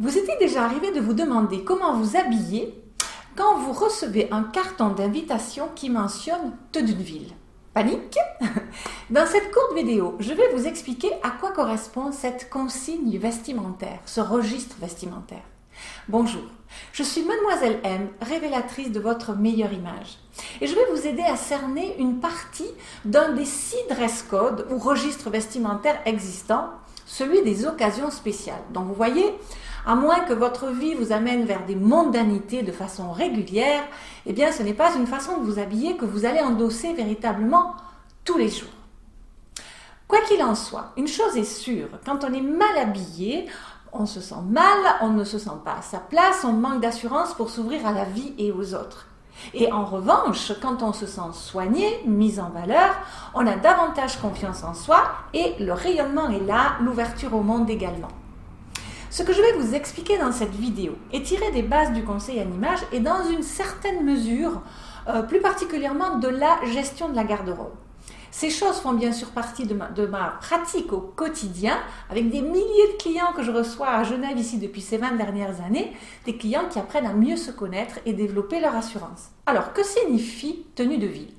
Vous est-il déjà arrivé de vous demander comment vous habiller quand vous recevez un carton d'invitation qui mentionne tenue de ville? Panique? Dans cette courte vidéo, je vais vous expliquer à quoi correspond cette consigne vestimentaire, ce registre vestimentaire. Bonjour, je suis Mademoiselle M, révélatrice de votre meilleure image. Et je vais vous aider à cerner une partie d'un des 6 dress codes ou registres vestimentaires existants, celui des occasions spéciales. Donc vous voyez, à moins que votre vie vous amène vers des mondanités de façon régulière, eh bien ce n'est pas une façon de vous habiller que vous allez endosser véritablement tous les jours. Quoi qu'il en soit, une chose est sûre, quand on est mal habillé, on se sent mal, on ne se sent pas à sa place, on manque d'assurance pour s'ouvrir à la vie et aux autres. Et en revanche, quand on se sent soigné, mis en valeur, on a davantage confiance en soi et le rayonnement est là, l'ouverture au monde également. Ce que je vais vous expliquer dans cette vidéo est tiré des bases du conseil en images et dans une certaine mesure, plus particulièrement de la gestion de la garde-robe. Ces choses font bien sûr partie de ma pratique au quotidien, avec des milliers de clients que je reçois à Genève ici depuis ces 20 dernières années, des clients qui apprennent à mieux se connaître et développer leur assurance. Alors, que signifie tenue de ville?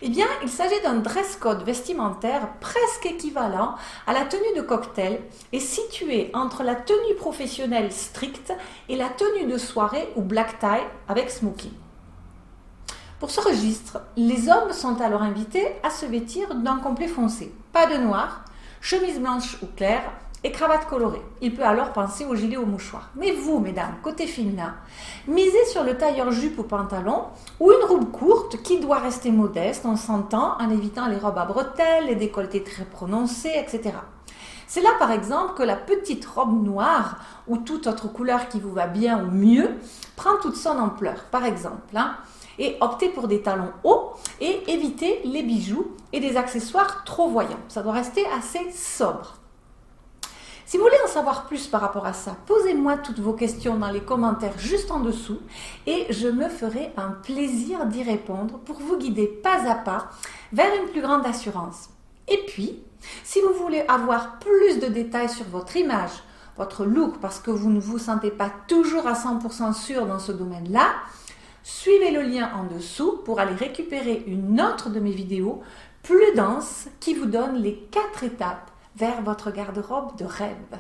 Eh bien, il s'agit d'un dress code vestimentaire presque équivalent à la tenue de cocktail et situé entre la tenue professionnelle stricte et la tenue de soirée ou black tie avec smoking. Pour ce registre, les hommes sont alors invités à se vêtir d'un complet foncé, pas de noir, chemise blanche ou claire et cravate colorée. Il peut alors penser au gilet ou au mouchoir. Mais vous, mesdames, côté féminin, misez sur le tailleur jupe ou pantalon ou une robe courte qui doit rester modeste, on s'entend, en évitant les robes à bretelles, les décolletés très prononcés, etc. C'est là par exemple que la petite robe noire ou toute autre couleur qui vous va bien ou mieux prend toute son ampleur, par exemple. Et optez pour des talons hauts et évitez les bijoux et des accessoires trop voyants. Ça doit rester assez sobre. Si vous voulez en savoir plus par rapport à ça, posez-moi toutes vos questions dans les commentaires juste en dessous et je me ferai un plaisir d'y répondre pour vous guider pas à pas vers une plus grande assurance. Et puis, si vous voulez avoir plus de détails sur votre image, votre look, parce que vous ne vous sentez pas toujours à 100% sûr dans ce domaine-là, suivez le lien en dessous pour aller récupérer une autre de mes vidéos plus dense qui vous donne les 4 étapes vers votre garde-robe de rêve.